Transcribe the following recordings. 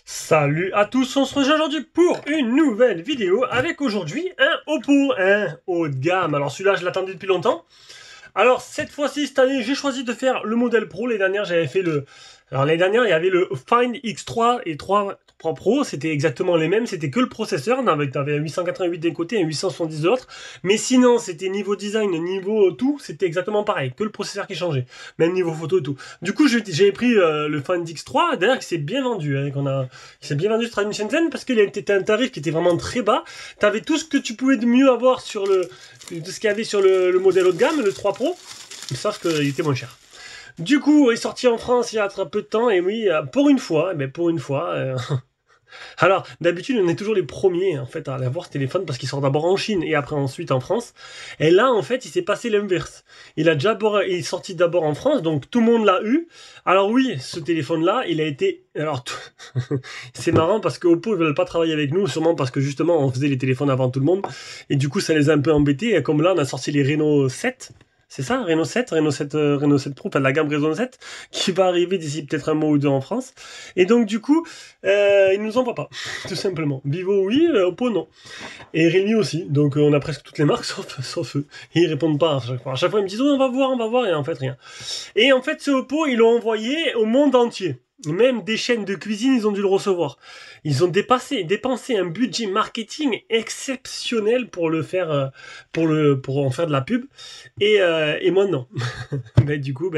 Salut à tous, on se rejoint aujourd'hui pour une nouvelle vidéo avec aujourd'hui un Oppo, un haut de gamme. Alors celui-là je l'attendais depuis longtemps. Alors cette fois-ci, cette année, j'ai choisi de faire le modèle Pro. L'année dernière j'avais fait le... Alors l'année dernière il y avait le Find X3 et 3 Pro, c'était exactement les mêmes, c'était que le processeur, on avait un 888 d'un côté et un 870 de l'autre, mais sinon c'était niveau design, niveau tout, c'était exactement pareil, que le processeur qui changeait, même niveau photo et tout. Du coup j'avais pris le Find X3, d'ailleurs qui s'est bien vendu, hein, il s'est bien vendu sur Trading Shenzhen parce qu'il était un tarif qui était vraiment très bas, t'avais tout ce que tu pouvais de mieux avoir sur de ce qu'il y avait sur le modèle haut de gamme, le 3 Pro, sauf qu'il était moins cher. Du coup, il est sorti en France il y a très peu de temps, et oui, pour une fois, alors, d'habitude, on est toujours les premiers, en fait, à l'avoir ce téléphone, parce qu'il sort d'abord en Chine, et après, ensuite, en France. Et là, en fait, il s'est passé l'inverse. Il est sorti d'abord en France, donc tout le monde l'a eu. Alors oui, ce téléphone-là, il a été... Alors, c'est marrant, parce que Oppo, ils veulent pas travailler avec nous, sûrement parce que, justement, on faisait les téléphones avant tout le monde, et du coup, ça les a un peu embêtés, et comme là, on a sorti les Reno 7, c'est ça, Reno 7 Pro, enfin de la gamme Reno 7, qui va arriver d'ici peut-être un mois ou deux en France. Et donc du coup, ils nous envoient pas, tout simplement. Vivo oui, Oppo non. Et Realme aussi, donc on a presque toutes les marques sauf eux. Et ils répondent pas à chaque fois. À chaque fois ils me disent oh, on va voir, et en fait rien. Et en fait ce Oppo, ils l'ont envoyé au monde entier. Même des chaînes de cuisine, ils ont dû le recevoir. Ils ont dépensé un budget marketing exceptionnel pour le faire, pour en faire de la pub. Et moi non. Du coup,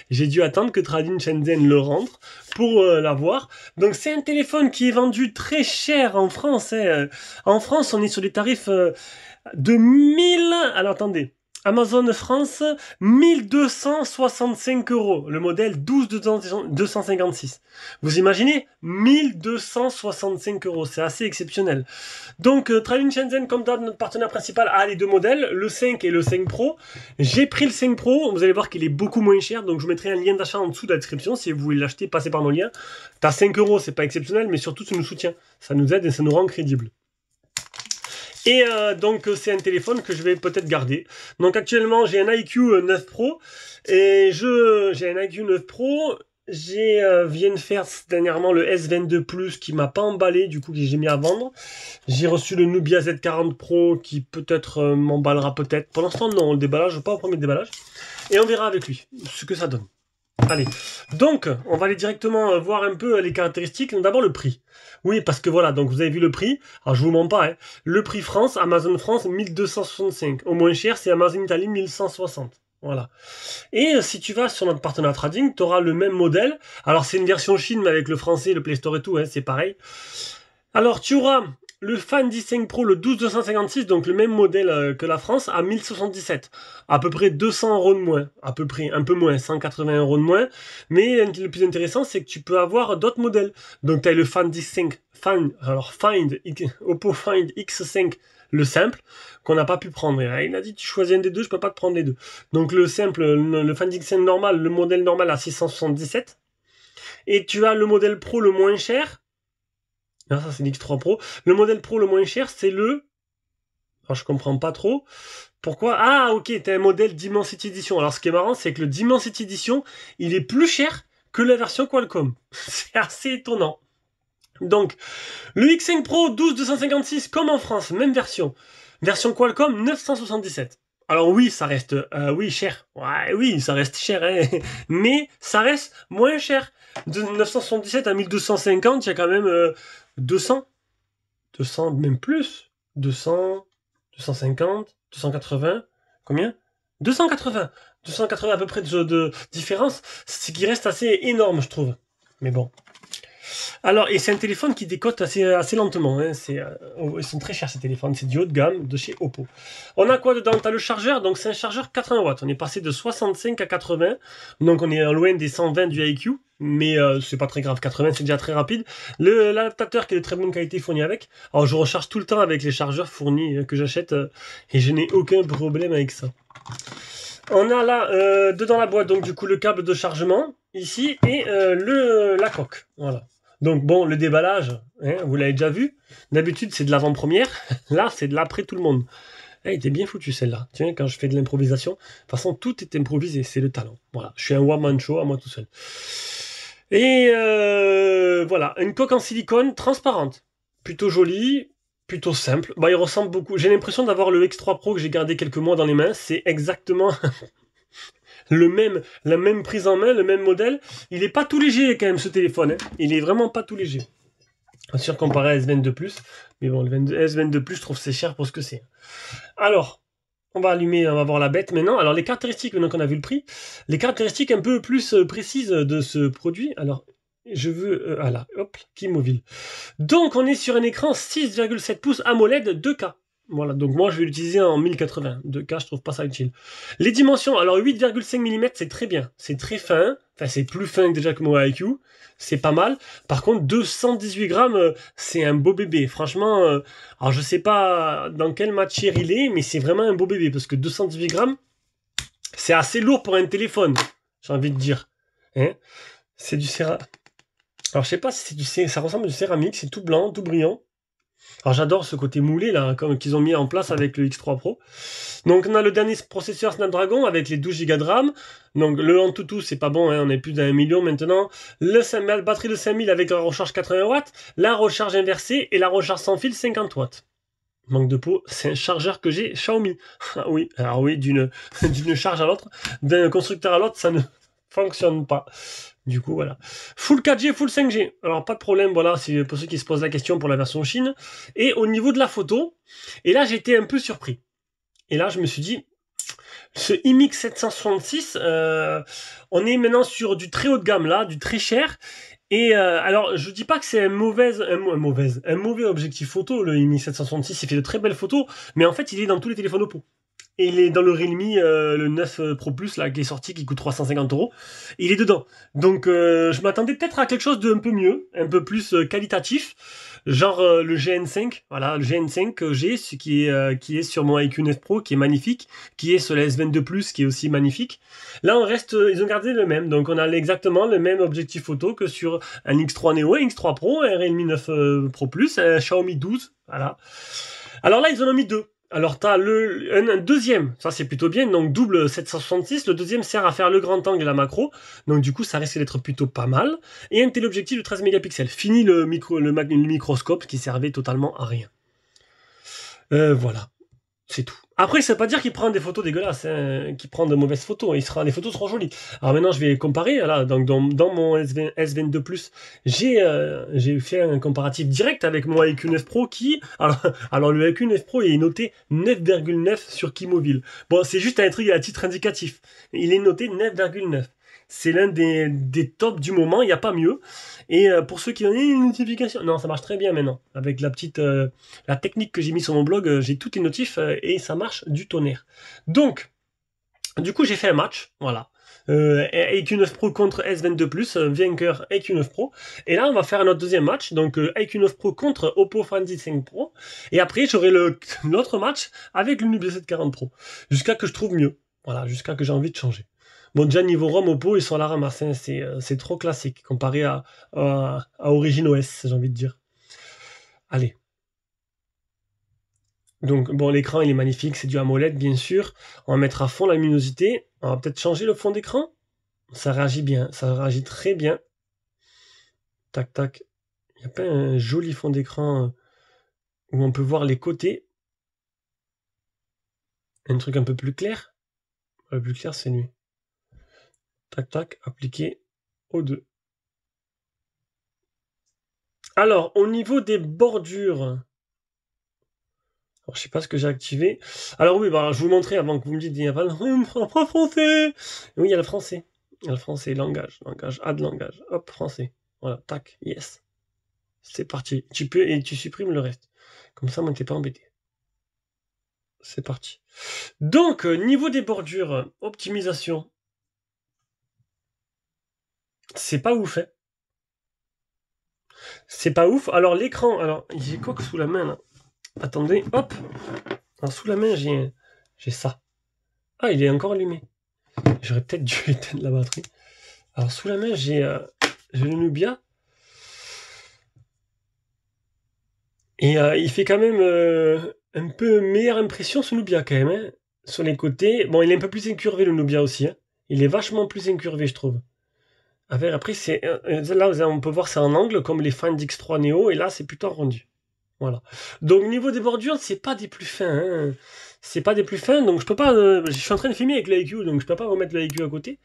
j'ai dû attendre que Trading Shenzhen le rentre pour l'avoir. Donc c'est un téléphone qui est vendu très cher en France. Hein. En France, on est sur des tarifs de 1000... Alors attendez. Amazon France, 1265 €, le modèle 12256. Vous imaginez 1265 €, c'est assez exceptionnel. Donc, Trading Shenzhen, comme d'hab, notre partenaire principal, a les deux modèles, le 5 et le 5 Pro. J'ai pris le 5 Pro, vous allez voir qu'il est beaucoup moins cher, donc je vous mettrai un lien d'achat en dessous de la description. Si vous voulez l'acheter, passez par nos liens. T'as 5 €, c'est pas exceptionnel, mais surtout, ça nous soutient. Ça nous aide et ça nous rend crédibles. Et donc c'est un téléphone que je vais peut-être garder. Donc actuellement j'ai un iQOO 9 Pro et j'ai un iQOO 9 Pro. Viens de faire dernièrement le S22 Plus qui m'a pas emballé, du coup que j'ai mis à vendre. J'ai reçu le Nubia Z40 Pro qui peut-être m'emballera peut-être. Pour l'instant non, le déballage, pas au premier déballage. Et on verra avec lui ce que ça donne. Allez, donc on va aller directement voir un peu les caractéristiques. D'abord le prix. Oui, parce que voilà, donc vous avez vu le prix. Alors je vous mens pas, hein. Le prix France, Amazon France 1265. Au moins cher, c'est Amazon Italie 1160. Voilà. Et si tu vas sur notre partenaire Trading, tu auras le même modèle. Alors c'est une version Chine, mais avec le français, le Play Store et tout, hein, c'est pareil. Alors tu auras le Find X5 Pro, le 12256, donc le même modèle que la France, à 1077. À peu près 200 € de moins. À peu près, un peu moins, 180 € de moins. Mais le plus intéressant, c'est que tu peux avoir d'autres modèles. Donc tu as le Find X5, Oppo Find X5, le simple, qu'on n'a pas pu prendre. Il a dit, tu choisis un des deux, je peux pas te prendre les deux. Donc le simple, le Find X5 normal, le modèle normal à 677. Et tu as le modèle Pro le moins cher. Ah, ça c'est l'X3 Pro. Le modèle Pro le moins cher, c'est le... Alors je comprends pas trop. Pourquoi? Ah ok, t'as un modèle Dimensity Edition. Alors ce qui est marrant, c'est que le Dimensity Edition, il est plus cher que la version Qualcomm. C'est assez étonnant. Donc, le X5 Pro 12256, comme en France, même version. Version Qualcomm 977. Alors oui, ça reste oui, cher. Ouais, oui, ça reste cher, hein. Mais ça reste moins cher. De 977 à 1250, il y a quand même 200, même plus. 200, 250, 280, combien 280. 280 à peu près de différence, ce qui reste assez énorme, je trouve. Mais bon. Alors, et c'est un téléphone qui décote assez lentement. Hein. Ils sont très chers ces téléphones. C'est du haut de gamme de chez Oppo. On a quoi dedans? T'as le chargeur. Donc, c'est un chargeur 80 watts. On est passé de 65 à 80. Donc, on est loin des 120 du iQOO. Mais c'est pas très grave. 80, c'est déjà très rapide. L'adaptateur qui est de très bonne qualité fourni avec. Alors, je recharge tout le temps avec les chargeurs fournis que j'achète. Et je n'ai aucun problème avec ça. On a là, dedans la boîte, donc du coup, le câble de chargement, ici, et la coque. Voilà. Donc bon, le déballage, hein, vous l'avez déjà vu. D'habitude, c'est de l'avant-première. Là, c'est de l'après tout le monde. Elle était bien foutue celle-là. Tiens, quand je fais de l'improvisation, de toute façon, tout est improvisé, c'est le talent. Voilà, je suis un one-man show à moi tout seul. Et voilà, une coque en silicone transparente. Plutôt jolie, plutôt simple. Bah, il ressemble beaucoup. J'ai l'impression d'avoir le X3 Pro que j'ai gardé quelques mois dans les mains. C'est exactement la même prise en main, le même modèle. Il est pas tout léger quand même ce téléphone. Hein. Il est vraiment pas tout léger. Bien sûr comparé à S22 Plus. Mais bon, le S22 Plus, je trouve c'est cher pour ce que c'est. Alors, on va allumer, on va voir la bête maintenant. Alors les caractéristiques, maintenant qu'on a vu le prix, les caractéristiques un peu plus précises de ce produit. Alors, je veux... voilà, hop, Kimobile. Donc, on est sur un écran 6,7 pouces AMOLED 2K. Voilà, donc moi je vais l'utiliser en 1080. 2K, je trouve pas ça utile. Les dimensions, alors 8,5 mm, c'est très bien. C'est très fin. Enfin, c'est plus fin déjà que mon IQ. C'est pas mal. Par contre, 218 grammes, c'est un beau bébé. Franchement, alors je sais pas dans quelle matière il est, mais c'est vraiment un beau bébé. Parce que 218 grammes, c'est assez lourd pour un téléphone, j'ai envie de dire. Hein, c'est du céramique. Alors je sais pas si c'est ça ressemble à du céramique, c'est tout blanc, tout brillant. Alors j'adore ce côté moulé là, comme qu'ils ont mis en place avec le X3 Pro. Donc on a le dernier processeur Snapdragon avec les 12 Go de RAM. Donc le Antutu c'est pas bon, hein, on est plus d'un million maintenant. Le 5000, batterie de 5000 avec la recharge 80 watts, la recharge inversée et la recharge sans fil 50 watts. Manque de peau, c'est un chargeur que j'ai Xiaomi. Ah oui, alors oui, d'une charge à l'autre, d'un constructeur à l'autre, ça ne fonctionne pas. Du coup, voilà. Full 4G, full 5G. Alors, pas de problème, voilà, c'est pour ceux qui se posent la question pour la version Chine. Et au niveau de la photo, et là, j'étais un peu surpris. Et là, je me suis dit, ce IMX 766, on est maintenant sur du très haut de gamme, là, du très cher. Et alors, je dis pas que c'est un mauvais objectif photo, le IMX 766, il fait de très belles photos, mais en fait, il est dans tous les téléphones Oppo. Et il est dans le Realme, le 9 Pro Plus, là, qui est sorti, qui coûte 350 €. Il est dedans. Donc, je m'attendais peut-être à quelque chose d'un peu mieux, un peu plus qualitatif. Genre le GN5, voilà, le GN5 que j'ai, ce qui est sur mon IQ 9 Pro, qui est magnifique, qui est sur la S22 Plus, qui est aussi magnifique. Là, on reste, ils ont gardé le même. Donc, on a exactement le même objectif photo que sur un X3 Neo, un X3 Pro, un Realme 9 Pro Plus, un Xiaomi 12, voilà. Alors là, ils en ont mis deux. Alors, tu as un deuxième, ça c'est plutôt bien, donc double 766. Le deuxième sert à faire le grand angle et la macro, donc du coup, ça risque d'être plutôt pas mal. Et un téléobjectif de 13 mégapixels. Fini le microscope qui servait totalement à rien. Voilà, c'est tout. Après, ça veut pas dire qu'il prend des photos dégueulasses, hein, qu'il prend de mauvaises photos. Les photos seront jolies. Alors maintenant, je vais comparer. Là, donc dans mon S22 Plus, j'ai fait un comparatif direct avec mon IQ 9 Pro qui, alors le IQ 9 Pro il est noté 9,9 sur Kimobile. Bon, c'est juste un truc à titre indicatif. Il est noté 9,9. C'est l'un des tops du moment, il n'y a pas mieux. Et pour ceux qui ont une notification, non, ça marche très bien maintenant. Avec la technique que j'ai mis sur mon blog, j'ai toutes les notifs et ça marche du tonnerre. Donc, du coup, j'ai fait un match, voilà. IQ 9 Pro contre S22 Plus, vainqueur IQ 9 Pro. Et là, on va faire notre deuxième match, donc IQ 9 Pro contre Oppo Find 5 Pro. Et après, j'aurai l'autre match avec le Nubia 740 Pro, jusqu'à que je trouve mieux. Voilà, jusqu'à que j'ai envie de changer. Bon, déjà, niveau ROM, Oppo, ils sont à la ramasse. Hein. C'est trop classique comparé à Origin OS, j'ai envie de dire. Allez. Donc, bon, l'écran, il est magnifique. C'est du AMOLED, bien sûr. On va mettre à fond la luminosité. On va peut-être changer le fond d'écran. Ça réagit bien. Ça réagit très bien. Tac, tac. Il n'y a pas un joli fond d'écran où on peut voir les côtés. Un truc un peu plus clair. Le plus clair, c'est lui. Tac, tac, appliqué aux deux. Alors, au niveau des bordures, alors, je sais pas ce que j'ai activé. Alors oui, bah, je vous montrer avant que vous me dites, il n'y a pas le français. Oui, il y a le français. Il y a le français, langage, add langage. Hop, français. Voilà, tac, yes. C'est parti. Et tu supprimes le reste. Comme ça, moi, t'es pas embêté. C'est parti. Donc, niveau des bordures, optimisation. C'est pas ouf, hein. C'est pas ouf. Alors, l'écran, alors, j'ai quoi que sous la main, là? Attendez, hop. Alors, sous la main, j'ai ça. Ah, il est encore allumé. J'aurais peut-être dû éteindre la batterie. Alors, sous la main, j'ai le Nubia. Et il fait quand même un peu meilleure impression ce Nubia quand même. Hein. Sur les côtés. Bon, il est un peu plus incurvé le Nubia aussi. Hein. Il est vachement plus incurvé, je trouve. Après, c'est là, on peut voir c'est en angle comme les Find X3 Neo. Et là, c'est plutôt rendu. Voilà. Donc, niveau des bordures, c'est pas des plus fins. Hein. C'est pas des plus fins. Donc, je peux pas. Je suis en train de filmer avec l'IQ. Donc, je peux pas remettre l'IQ à côté.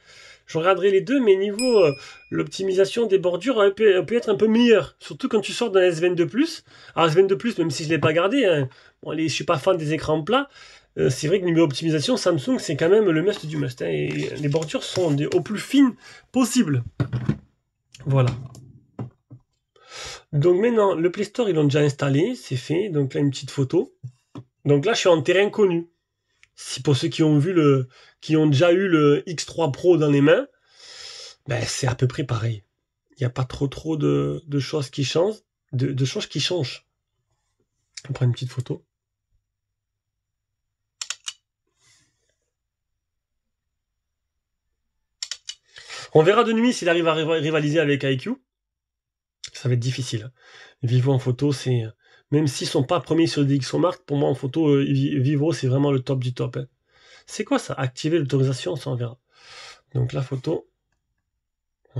Je regarderai les deux, mais niveau l'optimisation des bordures, elle peut être un peu meilleure. Surtout quand tu sors d'un S22+. Alors S22+, même si je ne l'ai pas gardé, hein, bon, je suis pas fan des écrans plats, c'est vrai que niveau optimisation, Samsung, c'est quand même le must du must. Hein, et les bordures sont au plus fines possible. Voilà. Donc maintenant, le Play Store, ils l'ont déjà installé, c'est fait. Donc là, une petite photo. Donc là, je suis en terrain connu. Si pour ceux qui ont qui ont déjà eu le X3 Pro dans les mains, ben, c'est à peu près pareil. Il n'y a pas trop de choses qui changent. De choses qui changent. On prend une petite photo. On verra de nuit s'il arrive à rivaliser avec IQ. Ça va être difficile. Vivo en photo, c'est... Même s'ils sont pas premiers sur des DxOMark, pour moi en photo, Vivo, c'est vraiment le top du top. Hein. C'est quoi ça? Activer l'autorisation, ça on verra. Donc la photo,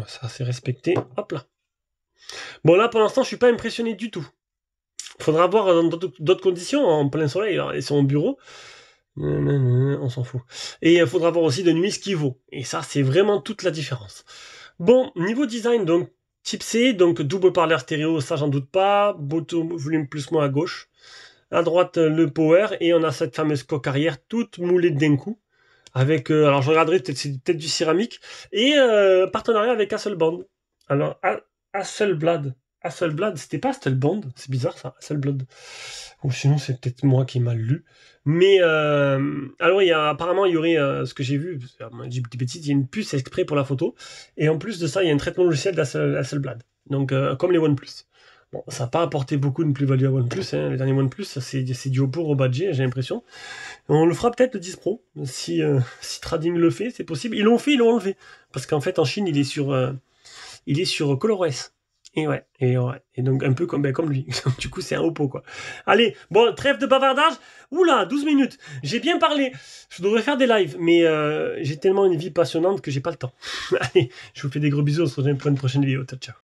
ça c'est respecté. Hop là. Bon là pour l'instant je suis pas impressionné du tout. Faudra voir dans d'autres conditions, en plein soleil, et sur mon bureau. On s'en fout. Et il faudra voir aussi de nuit ce qu'il vaut. Et ça c'est vraiment toute la différence. Bon, niveau design, donc type C, donc double parleur stéréo, ça j'en doute pas. Bottom volume plus moins à gauche. À droite le power, et on a cette fameuse coque arrière toute moulée d'un coup. Avec, alors je regarderai, c'est peut-être du céramique. Et partenariat avec Hasselblad. Alors, Hasselblad. Hasselblad, c'était pas Hasselblad, c'est bizarre ça, Hasselblad. Ou sinon c'est peut-être moi qui ai mal lu. Mais alors apparemment il y aurait ce que j'ai vu, j'ai des bêtises, il y a une puce exprès pour la photo. Et en plus de ça, il y a un traitement logiciel d'Hasselblad. Donc comme les OnePlus. Bon, ça n'a pas apporté beaucoup de plus-value à OnePlus. Hein. Les derniers OnePlus, c'est du haut pour au budget, j'ai l'impression. On le fera peut-être le 10 Pro. Si Trading le fait, c'est possible. Ils l'ont fait, ils l'ont enlevé. Parce qu'en fait, en Chine, il est sur ColorOS. Et ouais, et donc un peu comme lui. Du coup, c'est un Oppo, quoi. Allez, bon, trêve de bavardage. Oula, 12 minutes. J'ai bien parlé. Je devrais faire des lives, mais j'ai tellement une vie passionnante que j'ai pas le temps. Allez, je vous fais des gros bisous. On se retrouve pour une prochaine vidéo. Ciao, ciao.